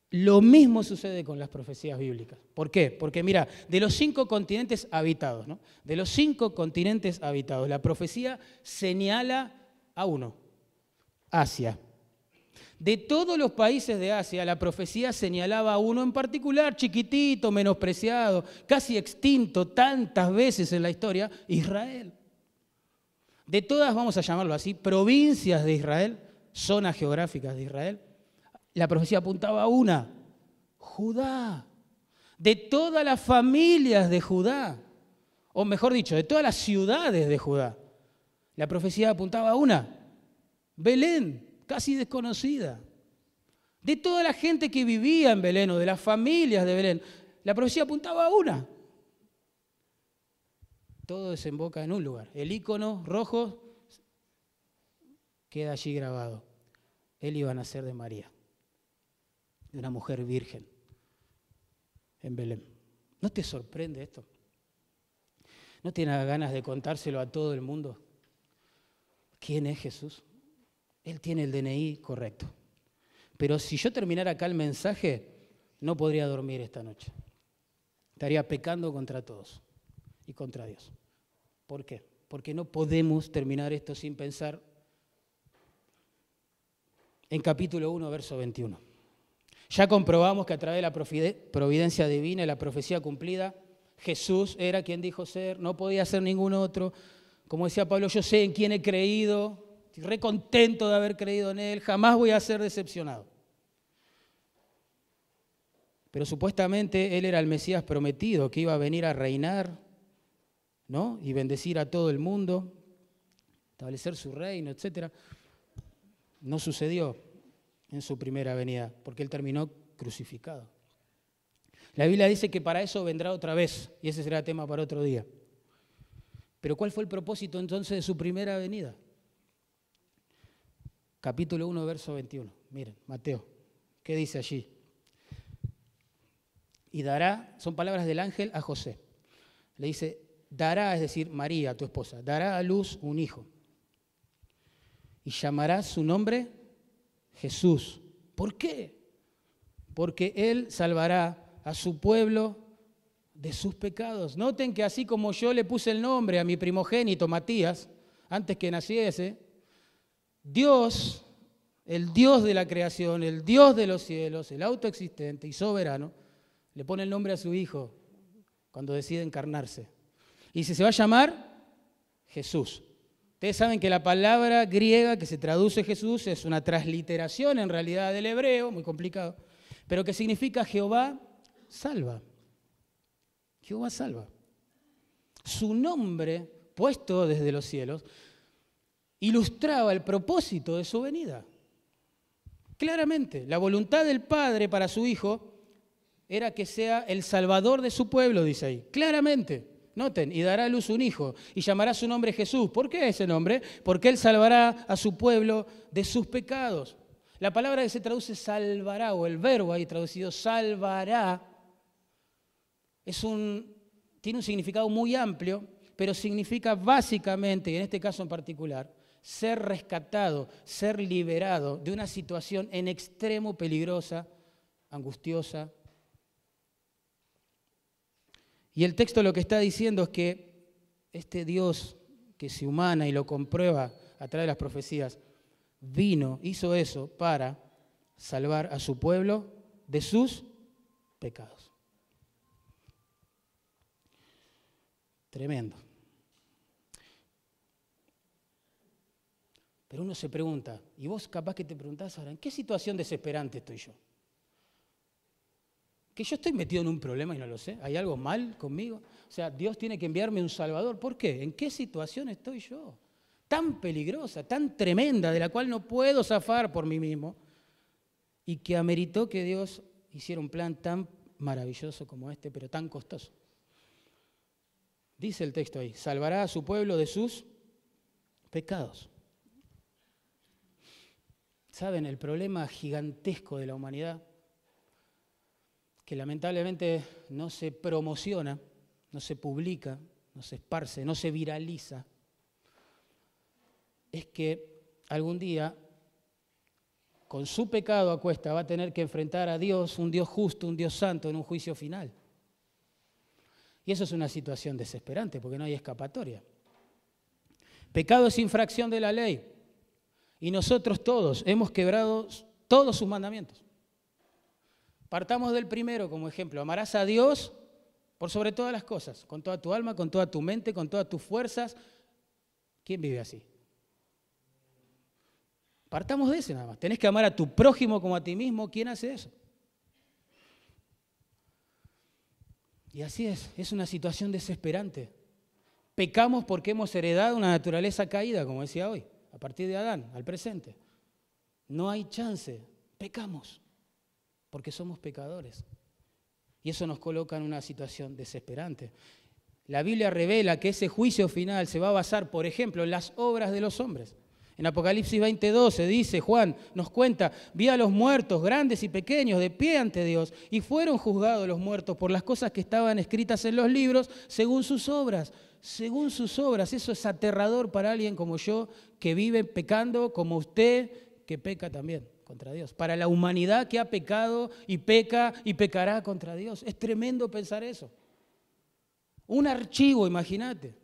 Lo mismo sucede con las profecías bíblicas. ¿Por qué? Porque mira, de los 5 continentes habitados, ¿no? De los 5 continentes habitados, la profecía señala a uno, Asia. De todos los países de Asia, la profecía señalaba a uno en particular, chiquitito, menospreciado, casi extinto tantas veces en la historia, Israel. De todas, vamos a llamarlo así, provincias de Israel, zonas geográficas de Israel, la profecía apuntaba a una, Judá. De todas las familias de Judá, o mejor dicho, de todas las ciudades de Judá, la profecía apuntaba a una, Belén, casi desconocida. De toda la gente que vivía en Belén o de las familias de Belén, la profecía apuntaba a una. Todo desemboca en un lugar. El icono rojo queda allí grabado. Él iba a nacer de María, de una mujer virgen en Belén. ¿No te sorprende esto? ¿No tienes ganas de contárselo a todo el mundo? ¿Quién es Jesús? Él tiene el DNI correcto. Pero si yo terminara acá el mensaje, no podría dormir esta noche. Estaría pecando contra todos y contra Dios. ¿Por qué? Porque no podemos terminar esto sin pensar en capítulo 1, verso 21. Ya comprobamos que a través de la providencia divina y la profecía cumplida, Jesús era quien dijo ser, no podía ser ningún otro. Como decía Pablo, yo sé en quién he creído, estoy re contento de haber creído en Él, jamás voy a ser decepcionado. Pero supuestamente Él era el Mesías prometido, que iba a venir a reinar, ¿no? Y bendecir a todo el mundo, establecer su reino, etc. No sucedió en su primera venida, porque Él terminó crucificado. La Biblia dice que para eso vendrá otra vez, y ese será tema para otro día. Pero ¿cuál fue el propósito entonces de su primera venida? Capítulo 1, verso 21. Miren, Mateo, ¿qué dice allí? Y dará, son palabras del ángel a José. Le dice, dará, es decir, María, tu esposa, dará a luz un hijo. Y llamará su nombre Jesús. ¿Por qué? Porque Él salvará a su pueblo de sus pecados. Noten que así como yo le puse el nombre a mi primogénito Matías, antes que naciese, Dios, el Dios de la creación, el Dios de los cielos, el autoexistente y soberano, le pone el nombre a su hijo cuando decide encarnarse. Y dice, se va a llamar Jesús. Ustedes saben que la palabra griega que se traduce Jesús es una transliteración en realidad del hebreo, muy complicado, pero que significa Jehová salva. Jehová salva. Su nombre, puesto desde los cielos, ilustraba el propósito de su venida. Claramente, la voluntad del Padre para su Hijo era que sea el Salvador de su pueblo, dice ahí. Claramente, noten, y dará a luz un hijo, y llamará su nombre Jesús. ¿Por qué ese nombre? Porque Él salvará a su pueblo de sus pecados. La palabra que se traduce salvará, o el verbo ahí traducido salvará, tiene un significado muy amplio, pero significa básicamente, y en este caso en particular, ser rescatado, ser liberado de una situación en extremo peligrosa, angustiosa. Y el texto lo que está diciendo es que este Dios que se humana y lo comprueba a través de las profecías, hizo eso para salvar a su pueblo de sus pecados. Tremendo. Pero uno se pregunta, y vos capaz que te preguntás ahora, ¿en qué situación desesperante estoy yo? ¿Que yo estoy metido en un problema y no lo sé? ¿Hay algo mal conmigo? O sea, Dios tiene que enviarme un Salvador. ¿Por qué? ¿En qué situación estoy yo? Tan peligrosa, tan tremenda, de la cual no puedo zafar por mí mismo, y que ameritó que Dios hiciera un plan tan maravilloso como este, pero tan costoso. Dice el texto ahí, salvará a su pueblo de sus pecados. ¿Saben el problema gigantesco de la humanidad? Que lamentablemente no se promociona, no se publica, no se esparce, no se viraliza, es que algún día, con su pecado a cuesta, va a tener que enfrentar a Dios, un Dios justo, un Dios santo, en un juicio final. Y eso es una situación desesperante, porque no hay escapatoria. Pecado es infracción de la ley, y nosotros todos hemos quebrado todos sus mandamientos. Partamos del primero como ejemplo. Amarás a Dios por sobre todas las cosas, con toda tu alma, con toda tu mente, con todas tus fuerzas. ¿Quién vive así? Partamos de ese nada más. Tenés que amar a tu prójimo como a ti mismo. ¿Quién hace eso? Y así es una situación desesperante. Pecamos porque hemos heredado una naturaleza caída, como decía hoy, a partir de Adán, al presente. No hay chance, pecamos. Porque somos pecadores. Y eso nos coloca en una situación desesperante. La Biblia revela que ese juicio final se va a basar, por ejemplo, en las obras de los hombres. En Apocalipsis 20:12 dice, Juan nos cuenta, vi a los muertos, grandes y pequeños, de pie ante Dios, y fueron juzgados los muertos por las cosas que estaban escritas en los libros, según sus obras. Según sus obras, eso es aterrador para alguien como yo, que vive pecando, como usted, que peca también contra Dios. Para la humanidad que ha pecado y peca y pecará contra Dios. Es tremendo pensar eso. Un archivo, imagínate,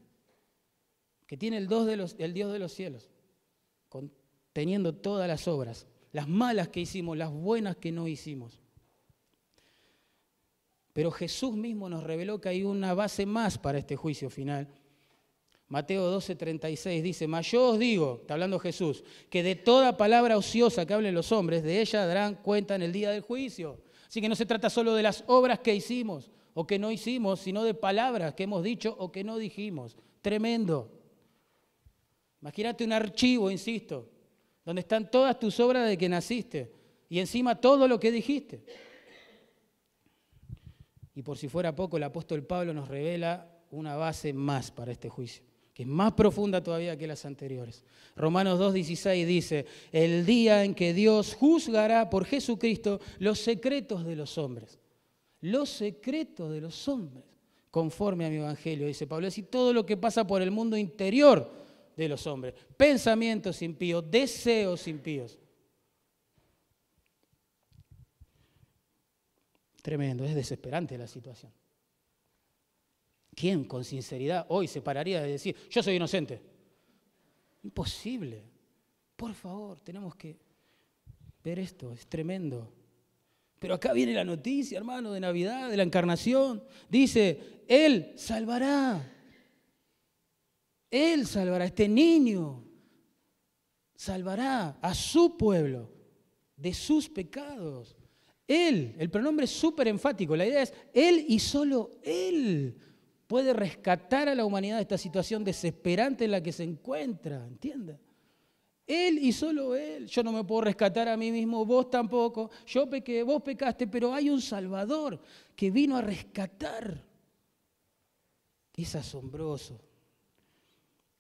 que tiene el Dios de los cielos, conteniendo todas las obras, las malas que hicimos, las buenas que no hicimos. Pero Jesús mismo nos reveló que hay una base más para este juicio final. Mateo 12:36 dice, mas yo os digo, está hablando Jesús, que de toda palabra ociosa que hablen los hombres, de ella darán cuenta en el día del juicio. Así que no se trata solo de las obras que hicimos o que no hicimos, sino de palabras que hemos dicho o que no dijimos. Tremendo. Imagínate un archivo, insisto, donde están todas tus obras de que naciste y encima todo lo que dijiste. Y por si fuera poco, el apóstol Pablo nos revela una base más para este juicio, que es más profunda todavía que las anteriores. Romanos 2:16 dice, el día en que Dios juzgará por Jesucristo los secretos de los hombres. Los secretos de los hombres, conforme a mi evangelio, dice Pablo. Es decir, todo lo que pasa por el mundo interior de los hombres. Pensamientos impíos, deseos impíos. Tremendo, es desesperante la situación. ¿Quién con sinceridad hoy se pararía de decir, yo soy inocente? Imposible. Por favor, tenemos que ver esto, es tremendo. Pero acá viene la noticia, hermano, de Navidad, de la Encarnación. Dice, Él salvará. Él salvará, este niño salvará a su pueblo de sus pecados. Él, el pronombre es súper enfático, la idea es Él y solo Él puede rescatar a la humanidad de esta situación desesperante en la que se encuentra, ¿entiendes? Él y solo Él. Yo no me puedo rescatar a mí mismo, vos tampoco. Yo pequé, vos pecaste, pero hay un Salvador que vino a rescatar. Es asombroso.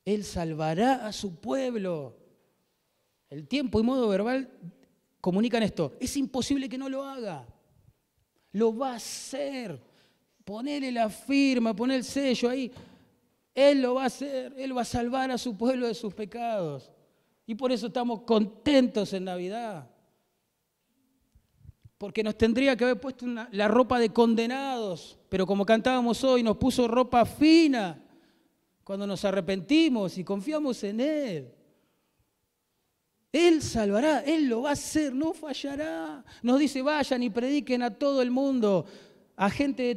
Él salvará a su pueblo. El tiempo y modo verbal comunican esto. Es imposible que no lo haga. Lo va a hacer. Ponele la firma, poné el sello ahí. Él lo va a hacer. Él va a salvar a su pueblo de sus pecados. Y por eso estamos contentos en Navidad. Porque nos tendría que haber puesto la ropa de condenados. Pero como cantábamos hoy, nos puso ropa fina. Cuando nos arrepentimos y confiamos en Él. Él salvará, Él lo va a hacer, no fallará. Nos dice, vayan y prediquen a todo el mundo, a gente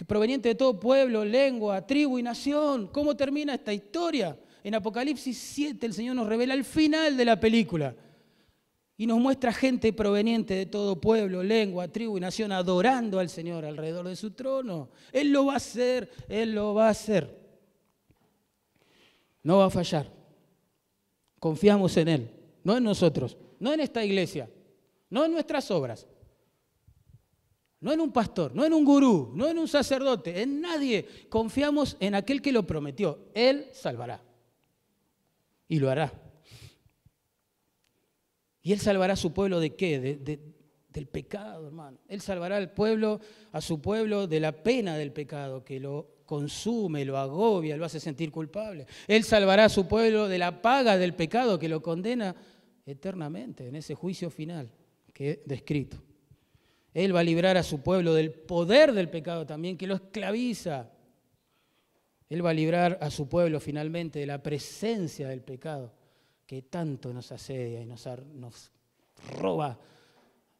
proveniente de todo pueblo, lengua, tribu y nación. ¿Cómo termina esta historia? En Apocalipsis 7 el Señor nos revela el final de la película y nos muestra gente proveniente de todo pueblo, lengua, tribu y nación adorando al Señor alrededor de su trono. Él lo va a hacer, Él lo va a hacer. No va a fallar. Confiamos en Él, no en nosotros, no en esta iglesia, no en nuestras obras, no en un pastor, no en un gurú, no en un sacerdote, en nadie. Confiamos en aquel que lo prometió. Él salvará y lo hará. ¿Y Él salvará a su pueblo de qué? Del pecado, hermano. Él salvará a su pueblo de la pena del pecado que lo consume, lo agobia, lo hace sentir culpable. Él salvará a su pueblo de la paga del pecado que lo condena eternamente en ese juicio final que he descrito. Él va a librar a su pueblo del poder del pecado también que lo esclaviza. Él va a librar a su pueblo finalmente de la presencia del pecado que tanto nos asedia y nos roba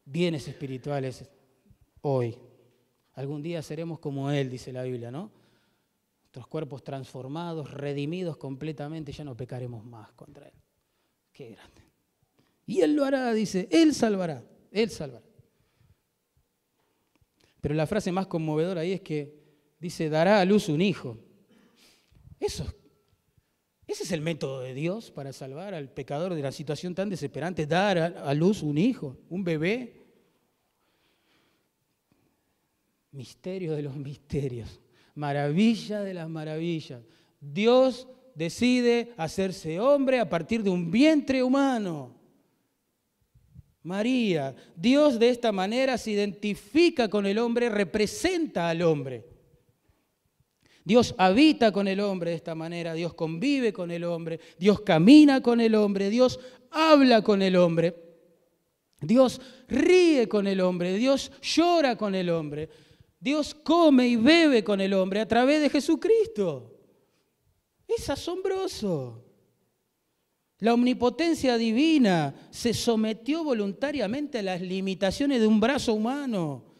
bienes espirituales hoy. Algún día seremos como Él, dice la Biblia, ¿no? Nuestros cuerpos transformados, redimidos completamente, ya no pecaremos más contra Él. Qué grande. Y Él lo hará, dice, Él salvará, Él salvará. Pero la frase más conmovedora ahí es que dice, dará a luz un hijo. Ese es el método de Dios para salvar al pecador de la situación tan desesperante, dar a luz un hijo, un bebé. Misterio de los misterios, maravilla de las maravillas. Dios decide hacerse hombre a partir de un vientre humano. María, Dios de esta manera se identifica con el hombre, representa al hombre. Dios habita con el hombre de esta manera, Dios convive con el hombre, Dios camina con el hombre, Dios habla con el hombre, Dios ríe con el hombre, Dios llora con el hombre, Dios come y bebe con el hombre a través de Jesucristo. Es asombroso. La omnipotencia divina se sometió voluntariamente a las limitaciones de un brazo humano.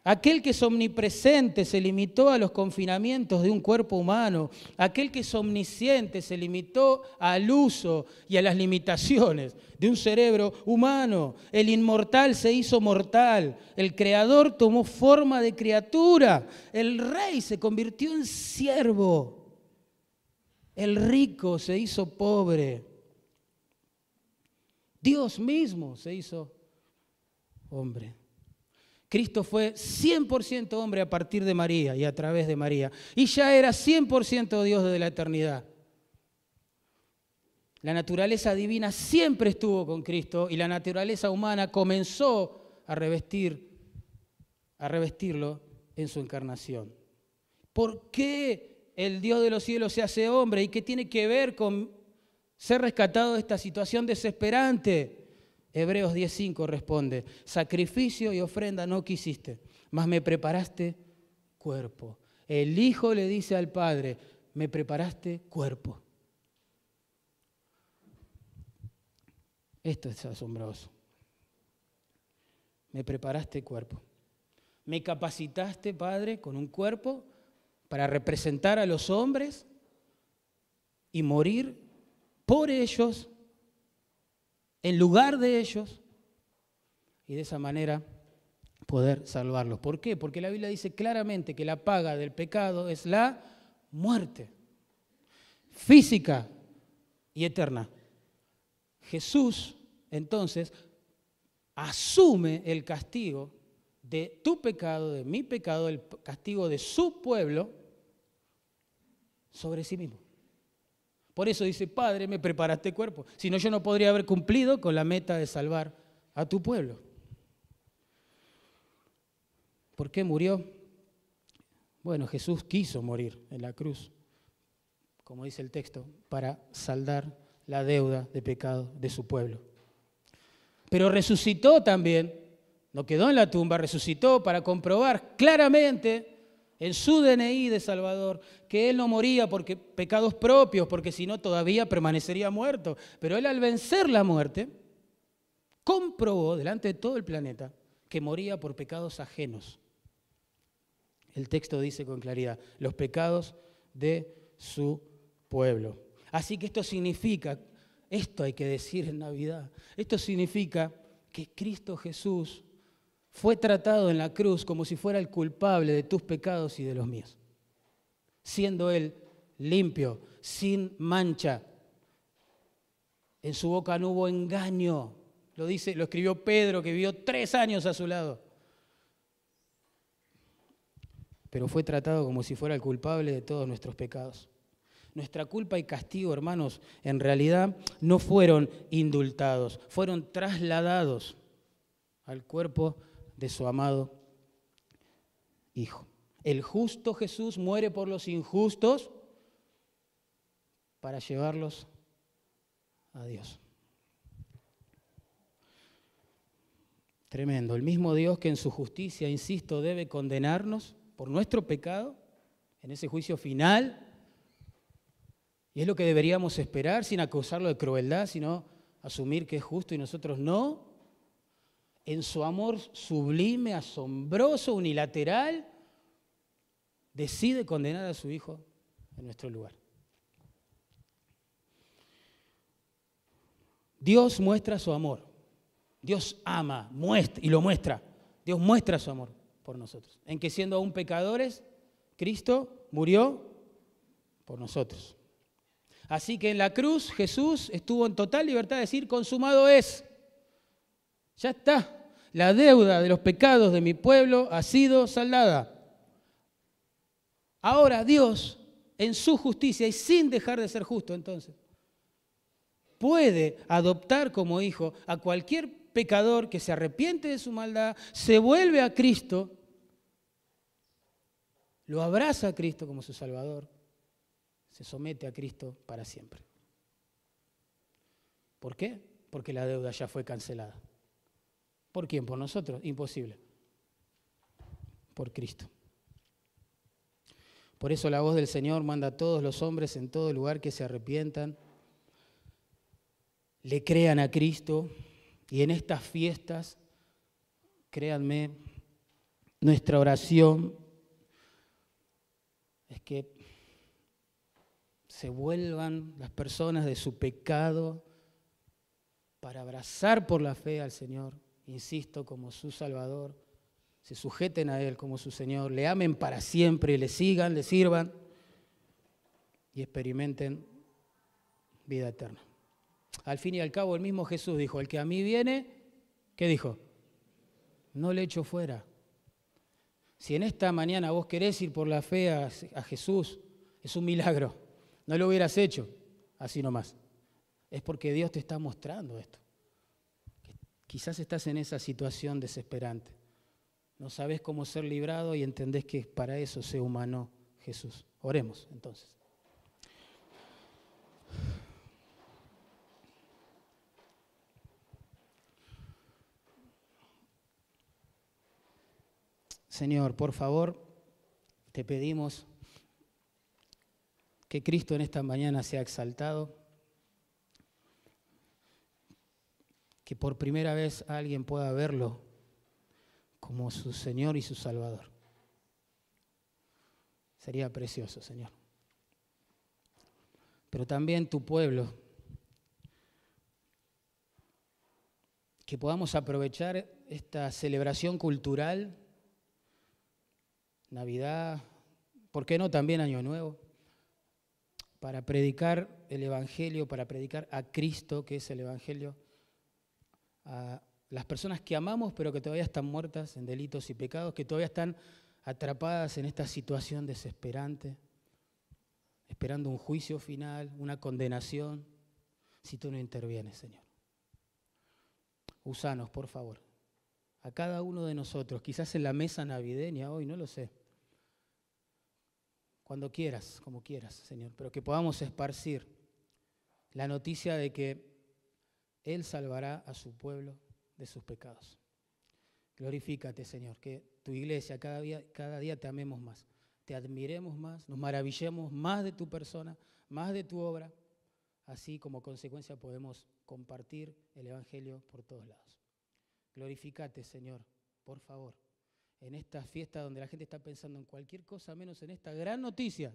Aquel que es omnipresente se limitó a los confinamientos de un cuerpo humano. Aquel que es omnisciente se limitó al uso y a las limitaciones de un cerebro humano. El inmortal se hizo mortal. El creador tomó forma de criatura. El rey se convirtió en siervo. El rico se hizo pobre. Dios mismo se hizo hombre. Cristo fue 100% hombre a partir de María y a través de María. Y ya era 100% Dios desde la eternidad. La naturaleza divina siempre estuvo con Cristo y la naturaleza humana comenzó a revestirlo en su encarnación. ¿Por qué el Dios de los cielos se hace hombre? ¿Y qué tiene que ver con ser rescatado de esta situación desesperante? Hebreos 10:5 responde, sacrificio y ofrenda no quisiste, mas me preparaste cuerpo. El Hijo le dice al Padre, me preparaste cuerpo. Esto es asombroso. Me preparaste cuerpo. Me capacitaste, Padre, con un cuerpo para representar a los hombres y morir por ellos, en lugar de ellos, y de esa manera poder salvarlos. ¿Por qué? Porque la Biblia dice claramente que la paga del pecado es la muerte, física y eterna. Jesús, entonces, asume el castigo de tu pecado, de mi pecado, el castigo de su pueblo sobre sí mismo. Por eso dice, Padre, me preparaste cuerpo. Si no, yo no podría haber cumplido con la meta de salvar a tu pueblo. ¿Por qué murió? Bueno, Jesús quiso morir en la cruz, como dice el texto, para saldar la deuda de pecado de su pueblo. Pero resucitó también, no quedó en la tumba, resucitó para comprobar claramente en su DNI de Salvador que Él no moría por pecados propios, porque si no todavía permanecería muerto. Pero Él, al vencer la muerte, comprobó delante de todo el planeta que moría por pecados ajenos. El texto dice con claridad, los pecados de su pueblo. Así que esto significa, esto hay que decir en Navidad, esto significa que Cristo Jesús fue tratado en la cruz como si fuera el culpable de tus pecados y de los míos, siendo Él limpio, sin mancha. En su boca no hubo engaño. Lo escribió Pedro, que vivió 3 años a su lado. Pero fue tratado como si fuera el culpable de todos nuestros pecados. Nuestra culpa y castigo, hermanos, en realidad no fueron indultados, fueron trasladados al cuerpo de su amado Hijo. El justo Jesús muere por los injustos para llevarlos a Dios. Tremendo. El mismo Dios que en su justicia, insisto, debe condenarnos por nuestro pecado en ese juicio final. Y es lo que deberíamos esperar, sin acusarlo de crueldad, sino asumir que es justo y nosotros no. En su amor sublime, asombroso, unilateral, decide condenar a su Hijo en nuestro lugar. Dios muestra su amor. Dios ama, muestra y lo muestra. Dios muestra su amor por nosotros. En que siendo aún pecadores, Cristo murió por nosotros. Así que en la cruz Jesús estuvo en total libertad de decir, consumado es. Ya está. La deuda de los pecados de mi pueblo ha sido saldada. Ahora Dios, en su justicia y sin dejar de ser justo entonces, puede adoptar como hijo a cualquier pecador que se arrepiente de su maldad, se vuelve a Cristo, lo abraza a Cristo como su Salvador, se somete a Cristo para siempre. ¿Por qué? Porque la deuda ya fue cancelada. ¿Por quién? ¿Por nosotros? Imposible. Por Cristo. Por eso la voz del Señor manda a todos los hombres en todo lugar que se arrepientan, le crean a Cristo, y en estas fiestas, créanme, nuestra oración es que se vuelvan las personas de su pecado para abrazar por la fe al Señor, insisto, como su Salvador, se sujeten a Él como su Señor, le amen para siempre, le sigan, le sirvan y experimenten vida eterna. Al fin y al cabo, el mismo Jesús dijo, el que a mí viene, ¿qué dijo? No le echo fuera. Si en esta mañana vos querés ir por la fe a Jesús, es un milagro. No lo hubieras hecho así nomás. Es porque Dios te está mostrando esto. Quizás estás en esa situación desesperante. No sabés cómo ser librado y entendés que para eso se humanó Jesús. Oremos entonces. Señor, por favor, te pedimos que Cristo en esta mañana sea exaltado, que por primera vez alguien pueda verlo como su Señor y su Salvador. Sería precioso, Señor. pero también tu pueblo. Que podamos aprovechar esta celebración cultural, Navidad, ¿por qué no también Año Nuevo? Para predicar el Evangelio, para predicar a Cristo, que es el Evangelio, a las personas que amamos, pero que todavía están muertas en delitos y pecados, que todavía están atrapadas en esta situación desesperante, esperando un juicio final, una condenación, si tú no intervienes, Señor. Úsanos, por favor, a cada uno de nosotros, quizás en la mesa navideña hoy, no lo sé, cuando quieras, como quieras, Señor, pero que podamos esparcir la noticia de que Él salvará a su pueblo de sus pecados. Glorifícate, Señor, que tu iglesia cada día te amemos más, te admiremos más, nos maravillemos más de tu persona, más de tu obra, así como consecuencia podemos compartir el Evangelio por todos lados. Glorifícate, Señor, por favor, en esta fiesta donde la gente está pensando en cualquier cosa menos en esta gran noticia,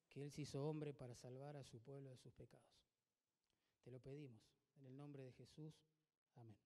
que Él se hizo hombre para salvar a su pueblo de sus pecados. Te lo pedimos, en el nombre de Jesús. Amén.